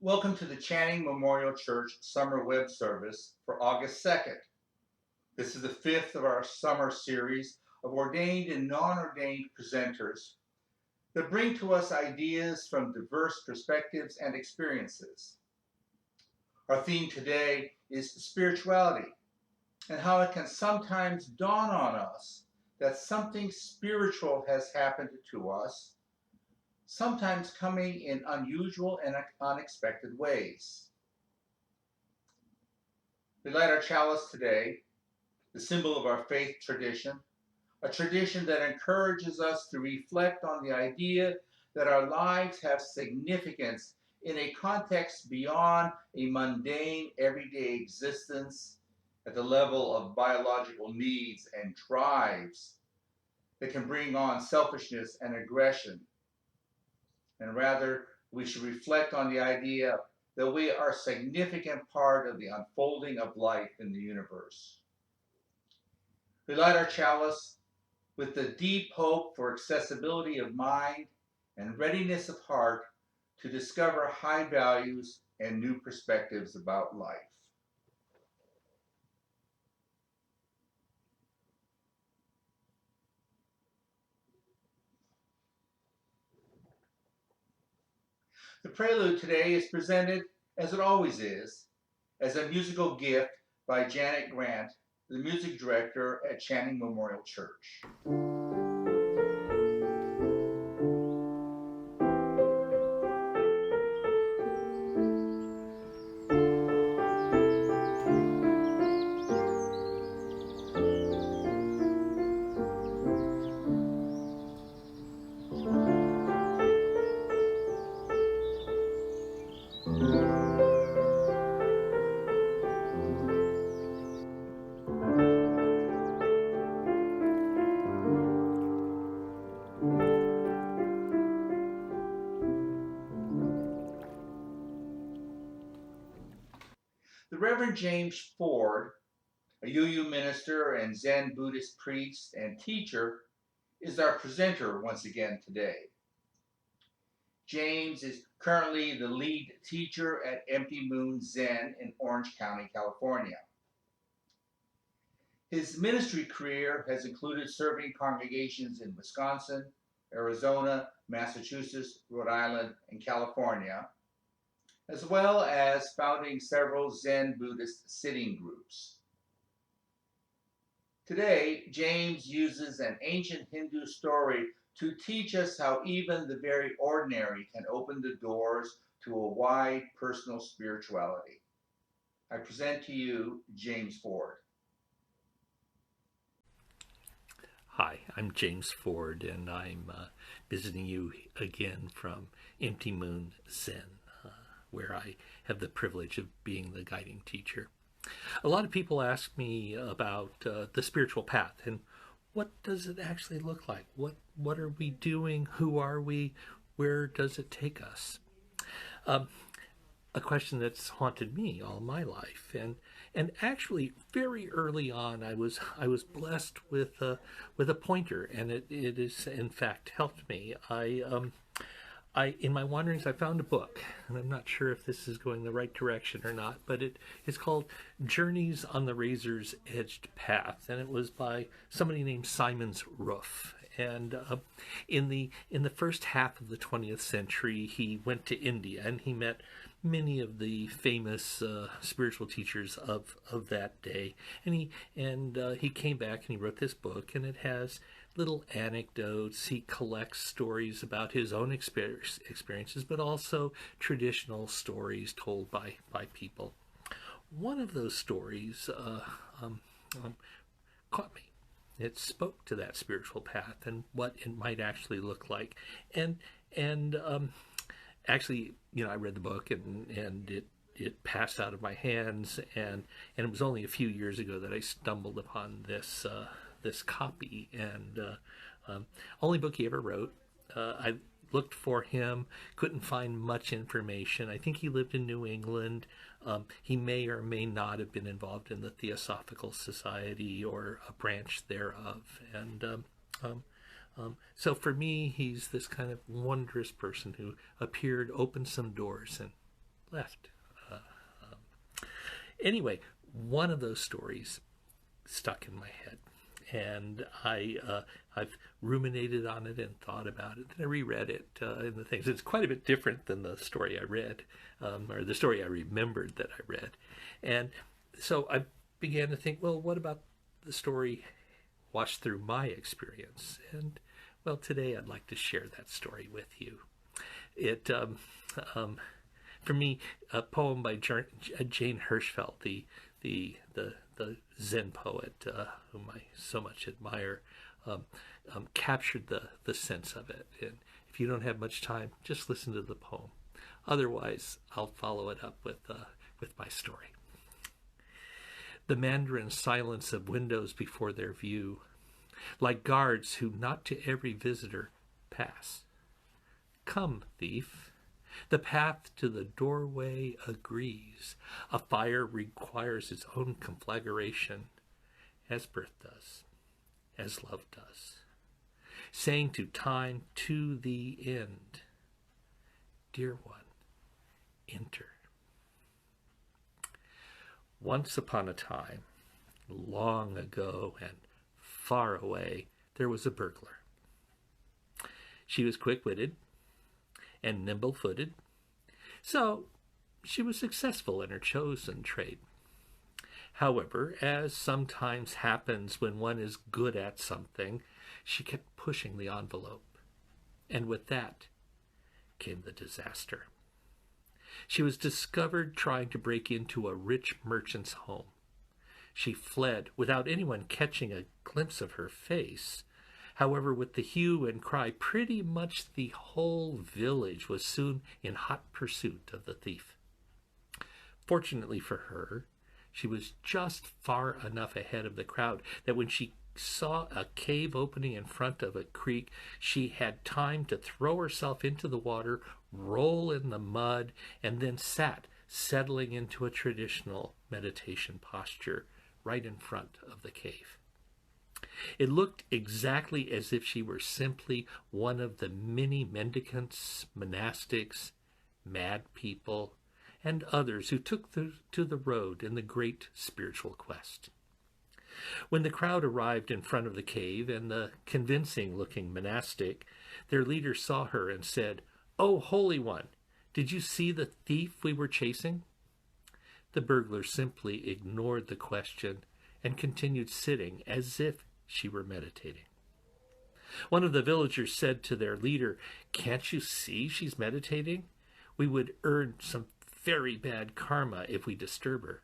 Welcome to the Channing Memorial Church Summer Web Service for August 2nd. This is the fifth of our summer series of ordained and non-ordained presenters that bring to us ideas from diverse perspectives and experiences. Our theme today is spirituality and how it can sometimes dawn on us that something spiritual has happened to us, sometimes coming in unusual and unexpected ways. We light our chalice today, the symbol of our faith tradition, a tradition that encourages us to reflect on the idea that our lives have significance in a context beyond a mundane, everyday existence at the level of biological needs and drives that can bring on selfishness and aggression. And rather, we should reflect on the idea that we are a significant part of the unfolding of life in the universe. We light our chalice with the deep hope for accessibility of mind and readiness of heart to discover high values and new perspectives about life. The prelude today is presented, as it always is, as a musical gift by Janet Grant, the music director at Channing Memorial Church. The Reverend James Ford, a UU minister and Zen Buddhist priest and teacher, is our presenter once again today. James is currently the lead teacher at Empty Moon Zen in Orange County, California. His ministry career has included serving congregations in Wisconsin, Arizona, Massachusetts, Rhode Island, and California, as well as founding several Zen Buddhist sitting groups. Today, James uses an ancient Hindu story to teach us how even the very ordinary can open the doors to a wide personal spirituality. I present to you James Ford. Hi, I'm James Ford, and I'm visiting you again from Empty Moon Zen, where I have the privilege of being the guiding teacher. A lot of people ask me about the spiritual path and what does it actually look like? What are we doing? Who are we? Where does it take us? A question that's haunted me all my life, and actually very early on I was blessed with a pointer, and it is in fact helped me. I in my wanderings I found a book, and I'm not sure if this is going the right direction or not, but it is called Journeys on the Razor's Edged Path, and it was by somebody named Simon's Roof. And in the first half of the 20th century, he went to India and he met many of the famous spiritual teachers of that day. And he came back and he wrote this book, and it has little anecdotes. He collects stories about his own experiences, but also traditional stories told by people. One of those stories caught me. It spoke to that spiritual path and what it might actually look like. And actually, I read the book, and it passed out of my hands, and it was only a few years ago that I stumbled upon this copy, and only book he ever wrote. I looked for him, couldn't find much information. I think he lived in New England. He may or may not have been involved in the Theosophical Society or a branch thereof. And so for me, he's this kind of wondrous person who appeared, opened some doors, and left. Anyway, one of those stories stuck in my head, and I've ruminated on it and thought about it, and I reread it in the things. It's quite a bit different than the story I read, or the story I remembered that I read. And so I began to think, well, what about the story washed through my experience? And well, today I'd like to share that story with you. It, for me, a poem by Jane Hirschfeld, the Zen poet, whom I so much admire, captured the sense of it. And if you don't have much time, just listen to the poem. Otherwise, I'll follow it up with my story. The Mandarin silence of windows before their view, like guards who not to every visitor pass. Come, thief, the path to the doorway agrees. A fire requires its own conflagration, as birth does, as love does. Saying to time, to the end, dear one, enter. Once upon a time, long ago and far away, there was a burglar. She was quick-witted and nimble-footed, so she was successful in her chosen trade. However, as sometimes happens when one is good at something, she kept pushing the envelope, and with that came the disaster. She was discovered trying to break into a rich merchant's home. She fled without anyone catching a glimpse of her face. However, with the hue and cry, pretty much the whole village was soon in hot pursuit of the thief. Fortunately for her, she was just far enough ahead of the crowd that when she saw a cave opening in front of a creek, she had time to throw herself into the water, roll in the mud, and then sat, settling into a traditional meditation posture right in front of the cave. It looked exactly as if she were simply one of the many mendicants, monastics, mad people, and others who took to the road in the great spiritual quest. When the crowd arrived in front of the cave and the convincing-looking monastic, their leader saw her and said, "Oh, Holy One, did you see the thief we were chasing?" The burglar simply ignored the question and continued sitting as if she were meditating. One of the villagers said to their leader, "Can't you see she's meditating? We would earn some very bad karma if we disturb her."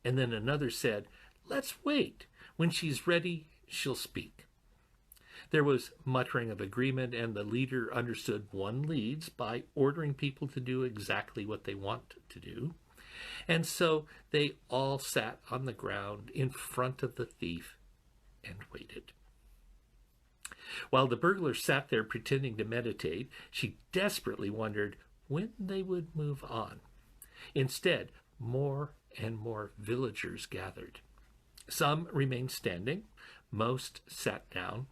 And then another said, "Let's wait. When she's ready, she'll speak." There was muttering of agreement, and the leader understood one leads by ordering people to do exactly what they want to do. And so they all sat on the ground in front of the thief and waited. While the burglar sat there pretending to meditate, she desperately wondered when they would move on. Instead, more and more villagers gathered. Some remained standing, most sat down.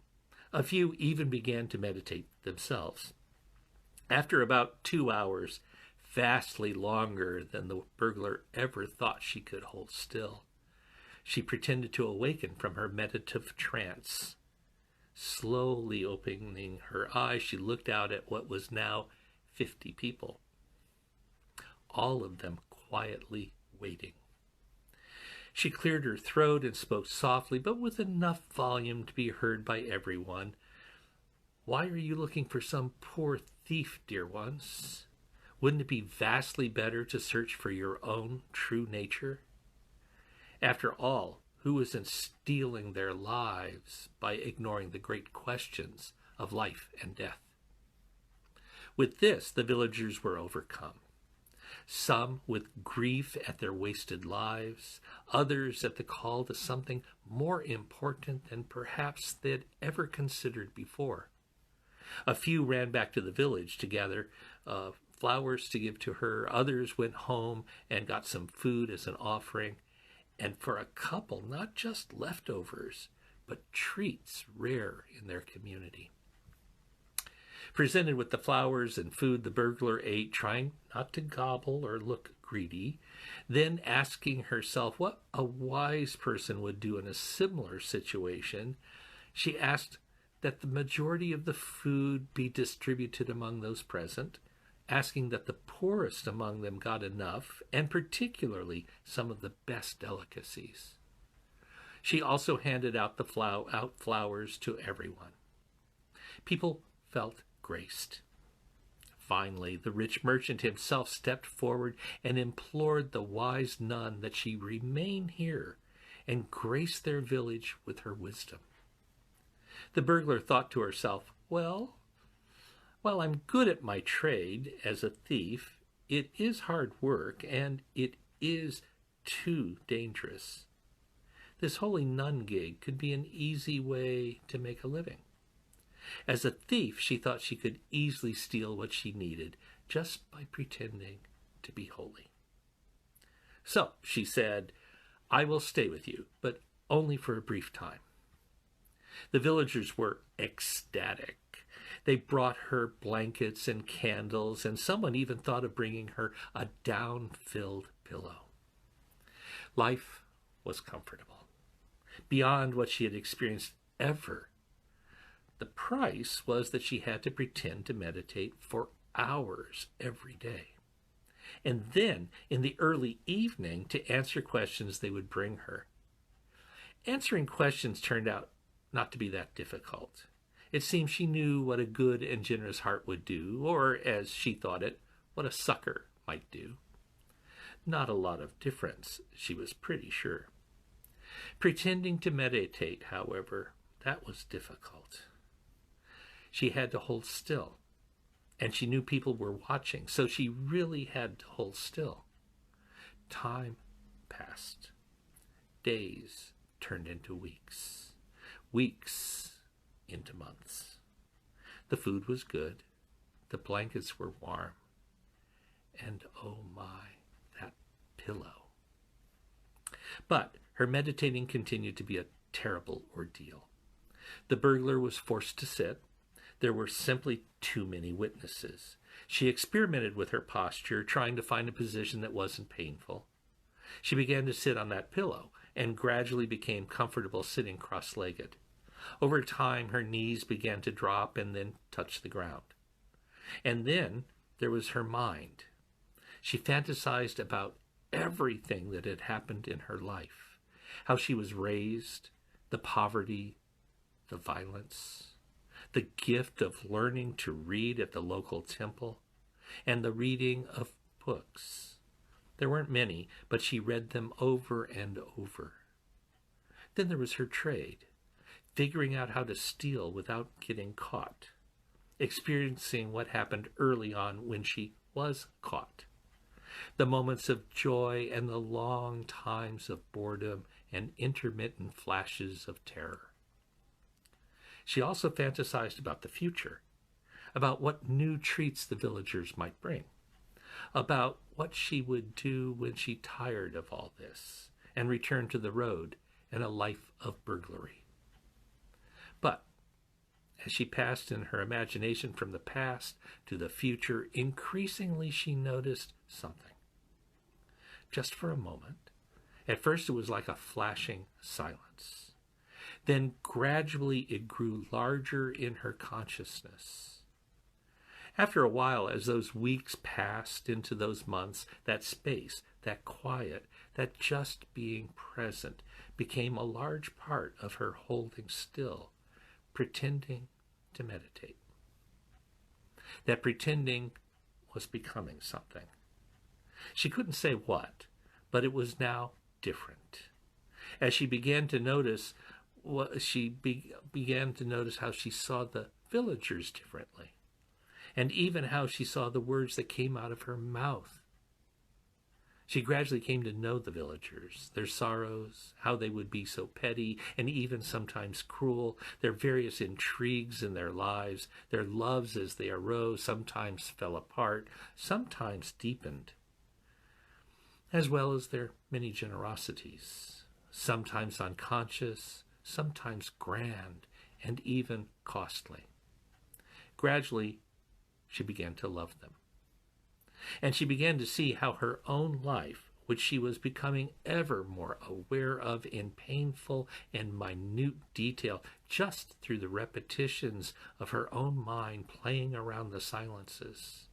A few even began to meditate themselves. After about 2 hours, vastly longer than the burglar ever thought she could hold still, she pretended to awaken from her meditative trance. Slowly opening her eyes, she looked out at what was now 50 people, all of them quietly waiting. She cleared her throat and spoke softly, but with enough volume to be heard by everyone. "Why are you looking for some poor thief, dear ones? Wouldn't it be vastly better to search for your own true nature? After all, who isn't stealing their lives by ignoring the great questions of life and death?" With this, the villagers were overcome. Some with grief at their wasted lives, others at the call to something more important than perhaps they'd ever considered before. A few ran back to the village to gather flowers to give to her. Others went home and got some food as an offering. And for a couple, not just leftovers, but treats rare in their community. Presented with the flowers and food, the burglar ate, trying not to gobble or look greedy, then asking herself what a wise person would do in a similar situation. She asked that the majority of the food be distributed among those present, asking that the poorest among them got enough, and particularly some of the best delicacies. She also handed out flowers to everyone. People felt graced. Finally, the rich merchant himself stepped forward and implored the wise nun that she remain here and grace their village with her wisdom. The burglar thought to herself, well, while I'm good at my trade as a thief, it is hard work and it is too dangerous. This holy nun gig could be an easy way to make a living. As a thief, she thought she could easily steal what she needed just by pretending to be holy. So, she said, I will stay with you, but only for a brief time. The villagers were ecstatic. They brought her blankets and candles, and someone even thought of bringing her a down-filled pillow. Life was comfortable, beyond what she had experienced ever. The price was that she had to pretend to meditate for hours every day. And then, in the early evening, to answer questions they would bring her. Answering questions turned out not to be that difficult. It seemed she knew what a good and generous heart would do, or, as she thought it, what a sucker might do. Not a lot of difference, she was pretty sure. Pretending to meditate, however, that was difficult. She had to hold still, and she knew people were watching, so she really had to hold still. Time passed. Days turned into weeks. Weeks into months. The food was good. The blankets were warm. And oh my, that pillow. But her meditating continued to be a terrible ordeal. The burglar was forced to sit. There were simply too many witnesses. She experimented with her posture, trying to find a position that wasn't painful. She began to sit on that pillow and gradually became comfortable sitting cross-legged. Over time, her knees began to drop and then touch the ground. And then there was her mind. She fantasized about everything that had happened in her life, how she was raised, the poverty, the violence, the gift of learning to read at the local temple, and the reading of books. There weren't many, but she read them over and over. Then there was her trade, figuring out how to steal without getting caught, experiencing what happened early on when she was caught, the moments of joy and the long times of boredom and intermittent flashes of terror. She also fantasized about the future, about what new treats the villagers might bring, about what she would do when she tired of all this and returned to the road and a life of burglary. But as she passed in her imagination from the past to the future, increasingly she noticed something. Just for a moment. At first it was like a flashing silence. Then gradually it grew larger in her consciousness. After a while, as those weeks passed into those months, that space, that quiet, that just being present became a large part of her holding still, pretending to meditate. That pretending was becoming something. She couldn't say what, but it was now different. As she began to notice began to notice how she saw the villagers differently, and even how she saw the words that came out of her mouth. She gradually came to know the villagers, their sorrows, how they would be so petty and even sometimes cruel, their various intrigues in their lives, their loves as they arose, sometimes fell apart, sometimes deepened, as well as their many generosities, sometimes unconscious, sometimes grand, and even costly. Gradually, she began to love them. And she began to see how her own life, which she was becoming ever more aware of in painful and minute detail, just through the repetitions of her own mind playing around the silences,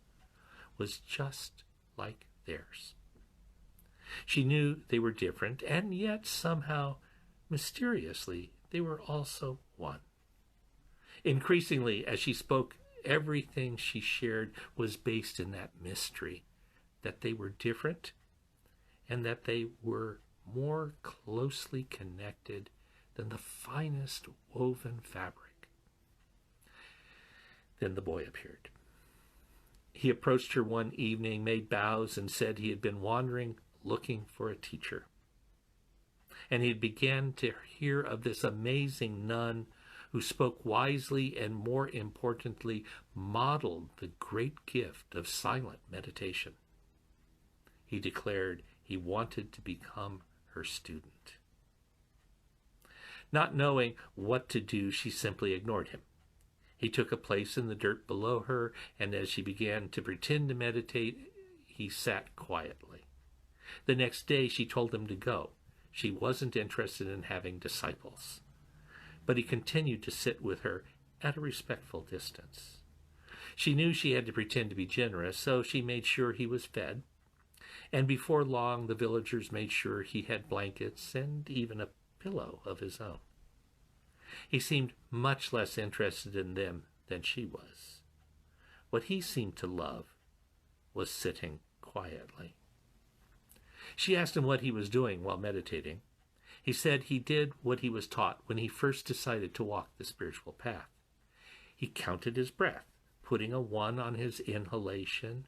was just like theirs. She knew they were different, and yet somehow, mysteriously, they were also one. Increasingly, as she spoke, everything she shared was based in that mystery, that they were different and that they were more closely connected than the finest woven fabric. Then the boy appeared. He approached her one evening, made bows, and said he had been wandering looking for a teacher. And he began to hear of this amazing nun who spoke wisely and, more importantly, modeled the great gift of silent meditation. He declared he wanted to become her student. Not knowing what to do, she simply ignored him. He took a place in the dirt below her, and as she began to pretend to meditate, he sat quietly. The next day she told him to go. She wasn't interested in having disciples. But he continued to sit with her at a respectful distance. She knew she had to pretend to be generous, so she made sure he was fed. And before long, the villagers made sure he had blankets and even a pillow of his own. He seemed much less interested in them than she was. What he seemed to love was sitting quietly. She asked him what he was doing while meditating. He said he did what he was taught when he first decided to walk the spiritual path. He counted his breath, putting a 1 on his inhalation,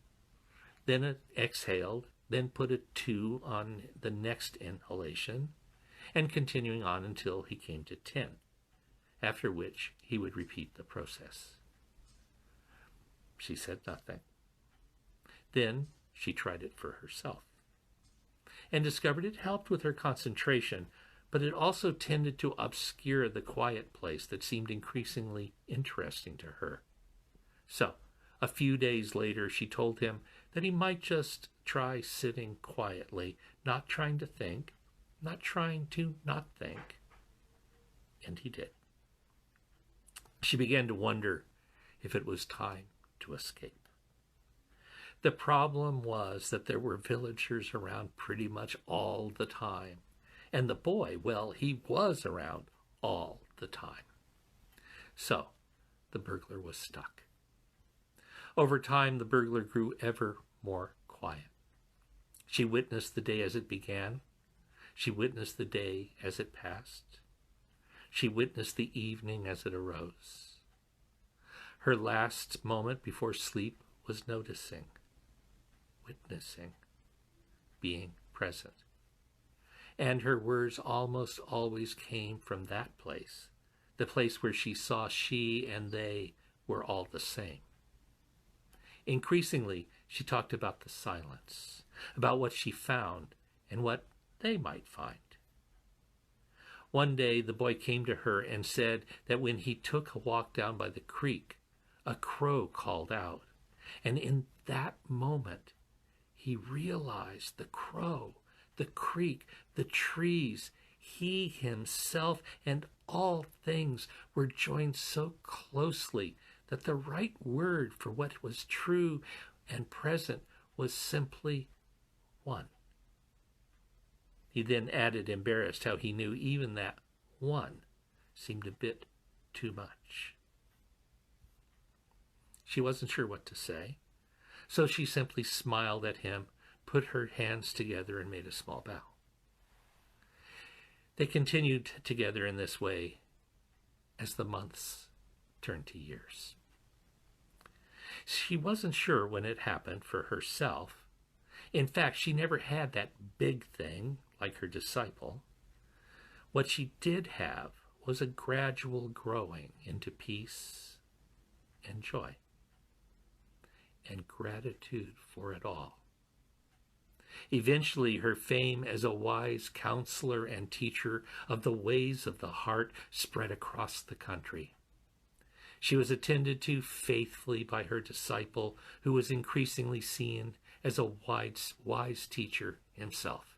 then exhaled, then put a 2 on the next inhalation, and continuing on until he came to 10, after which he would repeat the process. She said nothing. Then she tried it for herself and discovered it helped with her concentration, but it also tended to obscure the quiet place that seemed increasingly interesting to her. So, a few days later, she told him that he might just try sitting quietly, not trying to think, not trying to not think. And he did. She began to wonder if it was time to escape. The problem was that there were villagers around pretty much all the time. And the boy, well, he was around all the time. So, the burglar was stuck. Over time, the burglar grew ever more quiet. She witnessed the day as it began. She witnessed the day as it passed. She witnessed the evening as it arose. Her last moment before sleep was noticing, witnessing, being present. And her words almost always came from that place, the place where she saw she and they were all the same. Increasingly, she talked about the silence, about what she found and what they might find. One day, the boy came to her and said that when he took a walk down by the creek, a crow called out. And in that moment, he realized the crow, the creek, the trees, he himself, and all things were joined so closely that the right word for what was true and present was simply one. He then added, embarrassed, how he knew even that one seemed a bit too much. She wasn't sure what to say, so she simply smiled at him, put her hands together, and made a small bow. They continued together in this way as the months turned to years. She wasn't sure when it happened for herself. In fact, she never had that big thing like her disciple. What she did have was a gradual growing into peace and joy and gratitude for it all. Eventually, her fame as a wise counselor and teacher of the ways of the heart spread across the country. She was attended to faithfully by her disciple, who was increasingly seen as a wise teacher himself.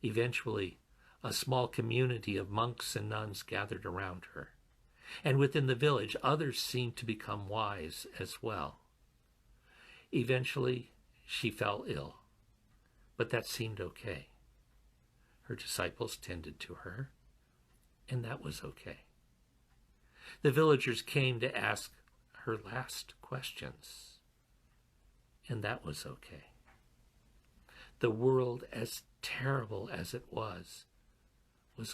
Eventually, a small community of monks and nuns gathered around her, and within the village others seemed to become wise as well. Eventually, she fell ill, but that seemed okay. Her disciples tended to her, and that was okay. The villagers came to ask her last questions, and that was okay. The world, as terrible as it was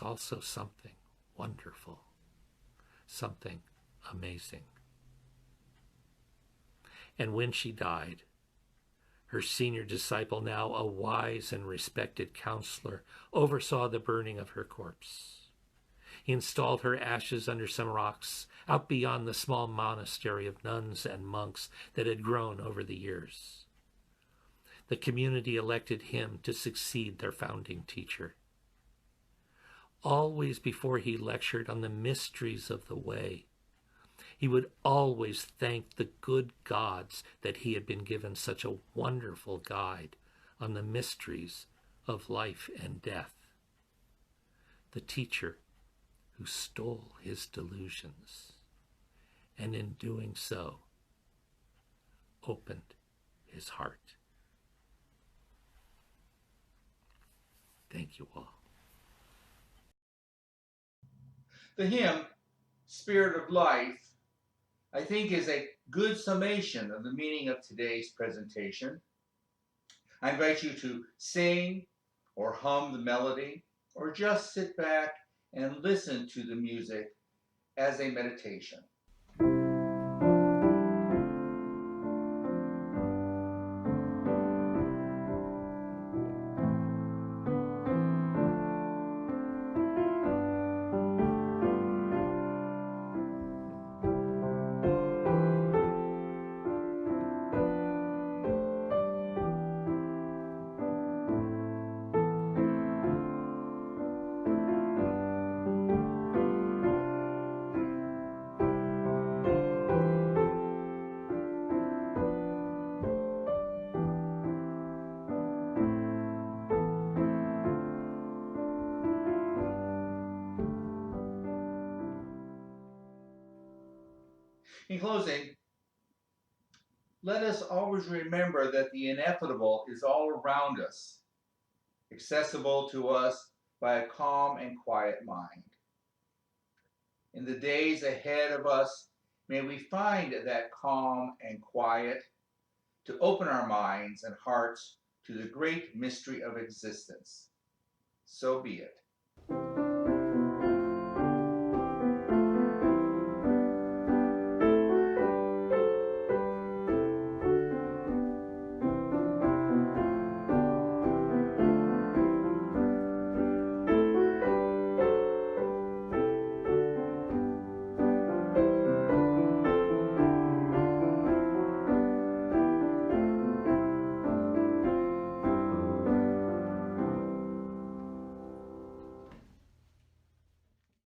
also something wonderful, something amazing. And when she died, her senior disciple, now a wise and respected counselor, oversaw the burning of her corpse. He installed her ashes under some rocks out beyond the small monastery of nuns and monks that had grown over the years. The community elected him to succeed their founding teacher. Always before he lectured on the mysteries of the way, he would always thank the good gods that he had been given such a wonderful guide on the mysteries of life and death. The teacher who stole his delusions, and in doing so, opened his heart. Thank you all. The hymn, Spirit of Life, I think is a good summation of the meaning of today's presentation. I invite you to sing or hum the melody, or just sit back and listen to the music as a meditation. In closing, let us always remember that the ineffable is all around us, accessible to us by a calm and quiet mind. In the days ahead of us, may we find that calm and quiet to open our minds and hearts to the great mystery of existence. So be it.